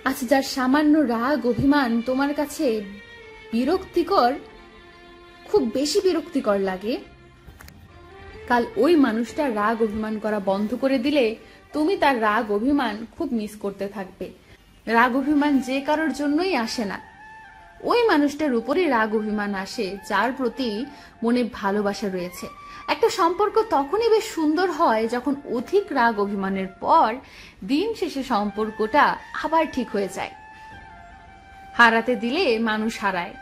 আচ্ছা, যার সামান্য রাগ অভিমান তোমার কাছে বিরক্তিকর, খুব বেশি বিরক্তিকর লাগে, কাল ওই মানুষটা রাগ অভিমান করা বন্ধ করে দিলে তুমি তার রাগ অভিমান খুব মিস করতে থাকবে। রাগ অভিমান যে কারোর জন্যই আসে না, ওই মানুষটার উপরে রাগ অভিমান আসে যার প্রতি মনে ভালোবাসা রয়েছে। একটা সম্পর্ক তখনই বেশ সুন্দর হয় যখন অধিক রাগ অভিমানের পর দিন শেষে সম্পর্কটা আবার ঠিক হয়ে যায়। হারাতে দিলে মানুষ হারায়,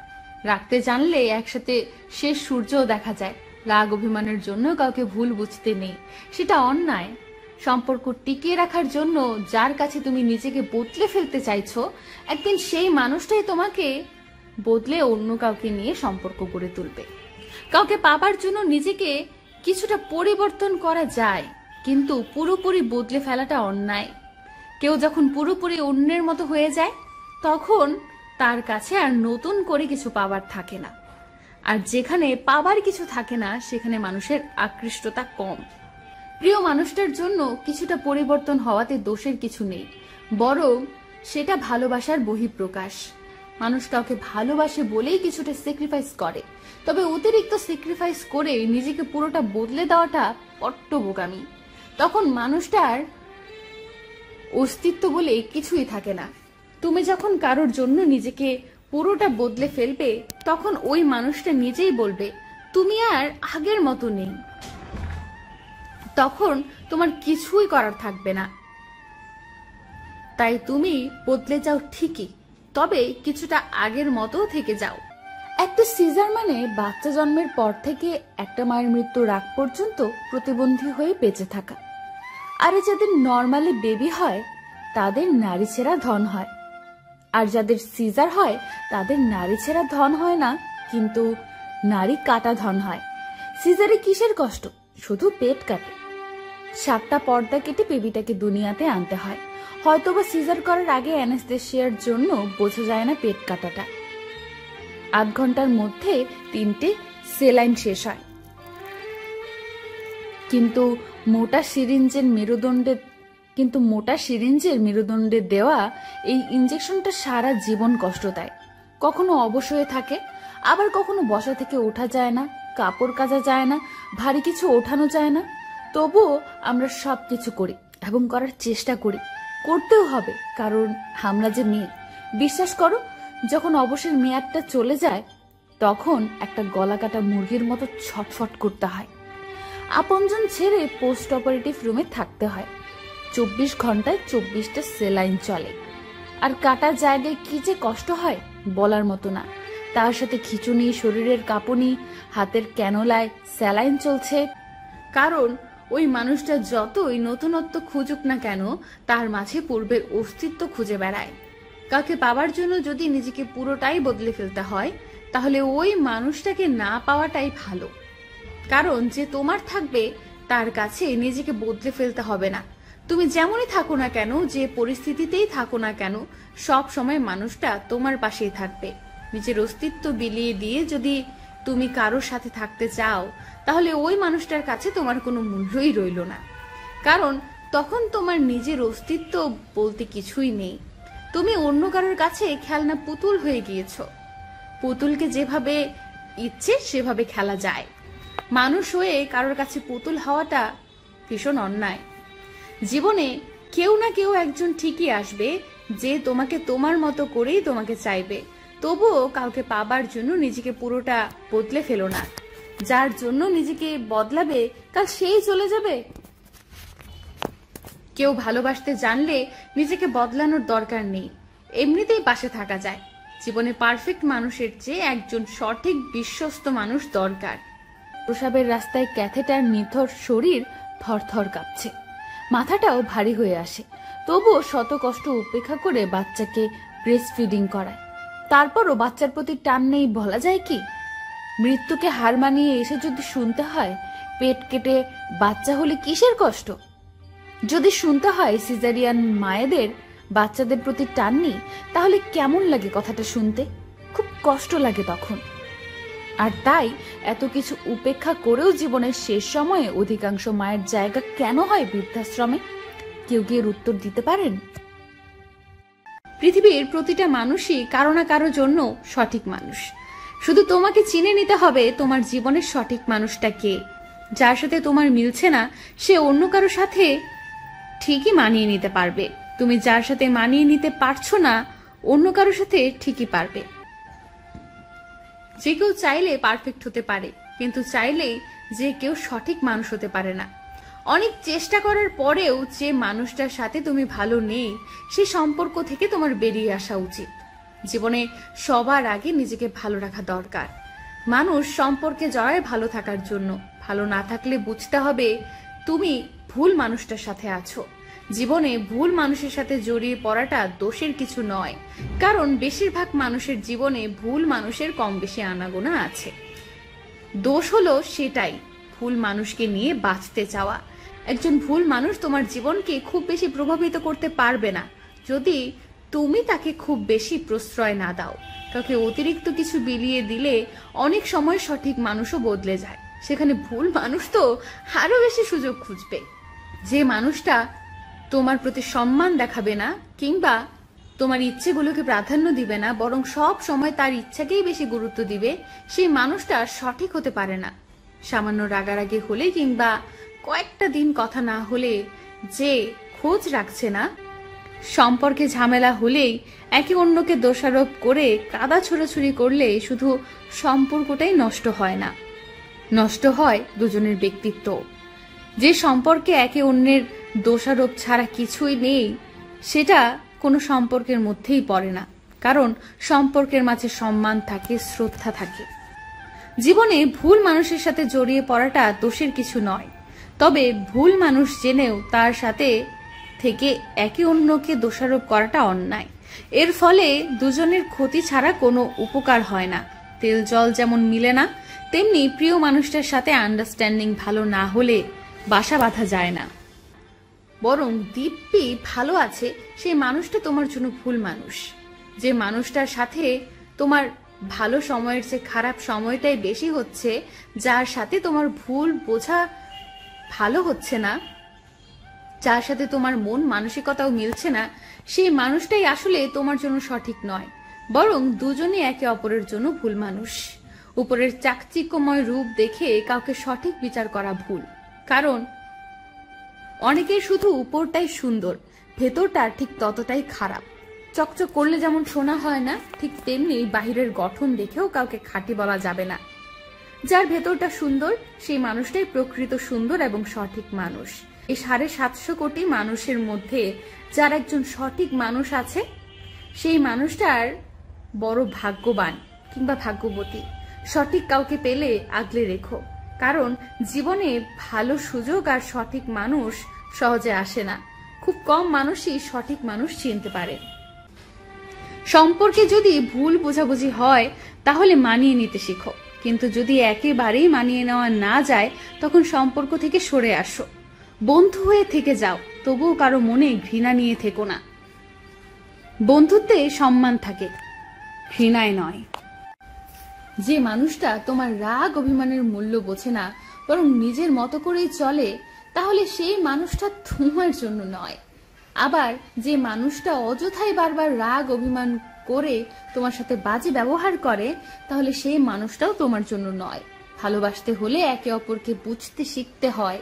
রাখতে জানলে একসাথে শেষ সূর্যও দেখা যায়। রাগ অভিমানের জন্য কাউকে ভুল বুঝতে নেই, সেটা অন্যায়। সম্পর্ক টিকিয়ে রাখার জন্য যার কাছে তুমি নিজেকে বদলে ফেলতে চাইছো, একদিন সেই মানুষটাই তোমাকে বদলে অন্য কাউকে নিয়ে সম্পর্ক গড়ে তুলবে। কাউকে পাবার জন্য নিজেকে কিছুটা পরিবর্তন করা যায়, কিন্তু পুরোপুরি বদলে ফেলাটা অন্যায়। কেউ যখন পুরোপুরি অন্যের মতো হয়ে যায়, তখন তার কাছে আর নতুন করে কিছু পাবার থাকে না। আর যেখানে পাবার কিছু থাকে না, সেখানে মানুষের আকৃষ্টতা কম। প্রিয় মানুষটার জন্য কিছুটা পরিবর্তন হওয়াতে দোষের কিছু নেই, বরং সেটা ভালোবাসার বহিঃপ্রকাশ। মানুষ কাউকে ভালোবাসে বলেই কিছুটা স্যাক্রিফাইস করে, তবে অতিরিক্ত স্যাক্রিফাইস করে নিজেকে পুরোটা বদলে দেওয়াটা বড্ড বোকামি। তখন মানুষটার অস্তিত্ব বলে কিছুই থাকে না। তুমি যখন কারোর জন্য নিজেকে পুরোটা বদলে ফেলবে, তখন ওই মানুষটা নিজেই বলবে তুমি আর আগের মতো নেই। তখন তোমার কিছুই করার থাকবে না। তাই তুমি বদলে যাও ঠিকই, তবে কিছুটা আগের মতো থেকে যাও। একটা সিজার মানে বাচ্চা জন্মের পর থেকে একটা মায়ের মৃত্যুর আগ পর্যন্ত প্রতিবন্ধী হয়ে বেঁচে থাকা। আর যাদের নর্মালি বেবি হয় তাদের নারী ছেঁড়া ধন হয়, আর যাদের সিজার হয় তাদের নারী ছেঁড়া ধন হয় না, কিন্তু নারী কাটা ধন হয়। সিজারে কিসের কষ্ট? শুধু পেট কাটে। 7টা পর্দা কেটে বেবিটাকে দুনিয়াতে আনতে হয়। হয়তোবা সিজার করার আগে অ্যানেস্থেসিয়ার জন্য বোঝা যায় না পেট কাটাটা। 8 ঘন্টার মধ্যে 3টে সেলাইন শেষ হয়, কিন্তু মোটা সিরিঞ্জের মেরুদণ্ডে দেওয়া এই ইঞ্জেকশনটা সারা জীবন কষ্ট দেয়। কখনো অবশ হয়ে থাকে, আবার কখনো বসা থেকে ওঠা যায় না, কাপড় কাচা যায় না, ভারী কিছু ওঠানো যায় না। তবুও আমরা সবকিছু করি এবং করার চেষ্টা করি, করতেও হবে, কারণ আমরা যে মেয়ে। বিশ্বাস করো, যখন অবসর মেয়াদটা চলে যায়, তখন একটা গলা কাটা মুরগির মতো ছটফট করতে হয়। আপনজন ছেড়ে পোস্ট অপারেটিভ রুমে থাকতে হয়। 24 ঘন্টায় 24টা সেলাইন চলে, আর কাটা জায়গায় কি যে কষ্ট হয় বলার মতো না। তার সাথে খিঁচুনি, শরীরের কাঁপুনি, হাতের ক্যানোলায় স্যালাইন চলছে। কারণ ওই মানুষটা যতই নতুনত্ব খুঁজুক না কেন, তার মাঝে পূর্বের অস্তিত্ব খুঁজে বেড়ায়। কাউকে পাওয়ার জন্য যদি নিজেকে পুরোটাই বদলে ফেলতে হয়, তাহলে ওই মানুষটাকে না পাওয়াটাই ভালো। কারণ যে তোমার থাকবে, তার কাছে নিজেকে বদলে ফেলতে হবে না। তুমি যেমনই থাকো না কেন, যে পরিস্থিতিতেই থাকো না কেন, সব সময় মানুষটা তোমার পাশেই থাকবে। নিজের অস্তিত্ব বিলিয়ে দিয়ে যদি তুমি কারোর সাথে থাকতে চাও, তাহলে ওই মানুষটার কাছে তোমার কোনো মূল্যই রইল না। কারণ তখন তোমার নিজের অস্তিত্ব বলতে কিছুই নেই। তুমি অন্য কারোর কাছে খেলনা পুতুল হয়ে গিয়েছ। পুতুলকে যেভাবে ইচ্ছে সেভাবে খেলা যায়, মানুষ হয়ে কারোর কাছে পুতুল হওয়াটা ভীষণ অন্যায়। জীবনে কেউ না কেউ একজন ঠিকই আসবে, যে তোমাকে তোমার মতো করেই তোমাকে চাইবে। তবুও কাউকে পাবার জন্য নিজেকে পুরোটা বদলে ফেলো না। যার জন্য নিজেকে বদলাবে, কাল সেই চলে যাবে। কেউ ভালোবাসতে জানলে নিজেকে বদলানোর দরকার নেই, এমনিতেই পাশে থাকা যায়। জীবনে পারফেক্ট মানুষের চেয়ে একজন সঠিক বিশ্বস্ত মানুষ দরকার। প্রসাবের রাস্তায় ক্যাথেটার নিথর শরীর থরথর কাঁপছে, মাথাটাও ভারী হয়ে আসে। তবুও শত কষ্ট উপেক্ষা করে বাচ্চাকে ব্রেস্ট ফিডিং করায়। তারপরও বাচ্চার প্রতি টান নেই বলা যায় কি? মৃত্যুকে হার মানিয়ে এসে যদি শুনতে হয় পেট কেটে বাচ্চা হলে কিসের কষ্ট, যদি শুনতে হয় সিজারিয়ান মায়েদের বাচ্চাদের প্রতি টান নেই, তাহলে কেমন লাগে কথাটা শুনতে? খুব কষ্ট লাগে তখন। আর তাই এত কিছু উপেক্ষা করেও জীবনের শেষ সময়ে অধিকাংশ মায়ের জায়গা কেন হয় বৃদ্ধাশ্রমে? কেউ কি এর উত্তর দিতে পারেন? পৃথিবীর প্রতিটা মানুষই কারো না কারো জন্য সঠিক মানুষ। শুধু তোমাকে চিনে নিতে হবে তোমার জীবনের সঠিক মানুষটা কে। যার সাথে তোমার মিলছে না সে অন্য কারো সাথে ঠিকই মানিয়ে নিতে পারবে। তুমি যার সাথে মানিয়ে নিতে পারছো না অন্য কারোর সাথে ঠিকই পারবে। যে কেউ চাইলে পারফেক্ট হতে পারে, কিন্তু চাইলেই যে কেউ সঠিক মানুষ হতে পারে না। অনেক চেষ্টা করার পরেও যে মানুষটার সাথে তুমি ভালো নেই সেই সম্পর্ক থেকে তোমার বেরিয়ে আসা উচিত। জীবনে সবার আগে নিজেকে ভালো রাখা দরকার। মানুষ সম্পর্কে জড়ায় ভালো থাকার জন্য, ভালো না থাকলে বুঝতে হবে তুমি ভুল মানুষটার সাথে আছো। জীবনে ভুল মানুষের সাথে জড়িয়ে পড়াটা দোষের কিছু নয়, কারণ বেশিরভাগ মানুষের জীবনে ভুল মানুষের কম বেশি আনাগোনা আছে। দোষ হলো সেটাই, ভুল মানুষকে নিয়ে বাঁচতে চাওয়া। একজন ভুল মানুষ তোমার জীবনকে খুব বেশি প্রভাবিত করতে পারবে না যদি তুমি তাকে খুব বেশি প্রশ্রয় না দাও। কাউকে অতিরিক্ত কিছু বিলিয়ে দিলে অনেক সময় সঠিক মানুষও বদলে যায়, সেখানে ভুল মানুষ তো আরো বেশি সুযোগ খুঁজবে। যে মানুষটা তোমার প্রতি সম্মান দেখাবে না কিংবা তোমার ইচ্ছেগুলোকে প্রাধান্য দিবে না, বরং সব সময় তার ইচ্ছাকেই বেশি গুরুত্ব দিবে, সেই মানুষটা সঠিক হতে পারে না। সামান্য রাগারাগি হলে কিংবা কয়েকটা দিন কথা না হলে যে খোঁজ রাখছে না, সম্পর্কে ঝামেলা হলেই একে অন্যকে দোষারোপ করে কাদা ছোড়াছুড়ি করলে শুধু সম্পর্কটাই নষ্ট হয় না, নষ্ট হয় দুজনের ব্যক্তিত্ব। যে সম্পর্কে একে অন্যের দোষারোপ ছাড়া কিছুই নেই সেটা কোনো সম্পর্কের মধ্যেই পড়ে না, কারণ সম্পর্কের মাঝে সম্মান থাকে, শ্রদ্ধা থাকে। জীবনে ভুল মানুষের সাথে জড়িয়ে পড়াটা দোষের কিছু নয়, তবে ভুল মানুষ জেনেও তার সাথে থেকে একে অন্যকে দোষারোপ করাটা অন্যায়। এর ফলে দুজনের ক্ষতি ছাড়া কোনো উপকার হয় না। তেল জল যেমন মিলে না, তেমনি প্রিয় মানুষটার সাথে আন্ডারস্ট্যান্ডিং ভালো না হলে বাসা বাঁধা যায় না। বরং দিব্যি ভালো আছে সেই মানুষটা তোমার জন্য ভুল মানুষ। যে মানুষটার সাথে তোমার ভালো সময়ের চেয়ে খারাপ সময়টাই বেশি হচ্ছে, যার সাথে তোমার ভুল বোঝা ভালো হচ্ছে না, যার সাথে তোমার মন মানসিকতাও মিলছে না, সেই মানুষটাই আসলে তোমার জন্য সঠিক নয়, বরং দুজনে একে অপরের জন্য ভুল মানুষ। উপরের চাকচিক্যময় রূপ দেখে কাউকে সঠিক বিচার করা ভুল, কারণ অনেকের শুধু উপরটাই সুন্দর, ভেতরটা ঠিক ততটাই খারাপ। চকচক করলে যেমন সোনা হয় না, ঠিক তেমনি বাহিরের গঠন দেখেও কাউকে খাঁটি বলা যাবে না। যার ভেতরটা সুন্দর সেই মানুষটাই প্রকৃত সুন্দর এবং সঠিক মানুষ। এই 750 কোটি মানুষের মধ্যে যার একজন সঠিক মানুষ আছে, সেই মানুষটার বড় ভাগ্যবান কিংবা ভাগ্যবতী। সঠিক কাউকে পেলে আগলে রেখো, কারণ জীবনে ভালো সুযোগ আর সঠিক মানুষ সহজে আসে না। খুব কম মানুষই সঠিক মানুষ চিনতে পারে। সম্পর্কে যদি ভুল বোঝাবুঝি হয় তাহলে মানিয়ে নিতে শিখো, কিন্তু যদি একেবারেই মানিয়ে নেওয়া না যায় তখন সম্পর্ক থেকে সরে আসো। বন্ধু হয়ে থেকে যাও, তবুও কারো মনে ঘৃণা নিয়ে থেকো না। বন্ধুত্বে সম্মান থাকে, ঘৃণায় নয়। যে মানুষটা তোমার রাগ অভিমানের মূল্য বোঝে না, বরং নিজের মতো করেই চলে, তাহলে সেই মানুষটা তোমার জন্য নয়। আবার যে মানুষটা অযথাই বারবার রাগ অভিমান করে তোমার সাথে বাজে ব্যবহার করে, তাহলে সেই মানুষটাও তোমার জন্য নয়। ভালোবাসতে হলে একে অপরকে বুঝতে শিখতে হয়।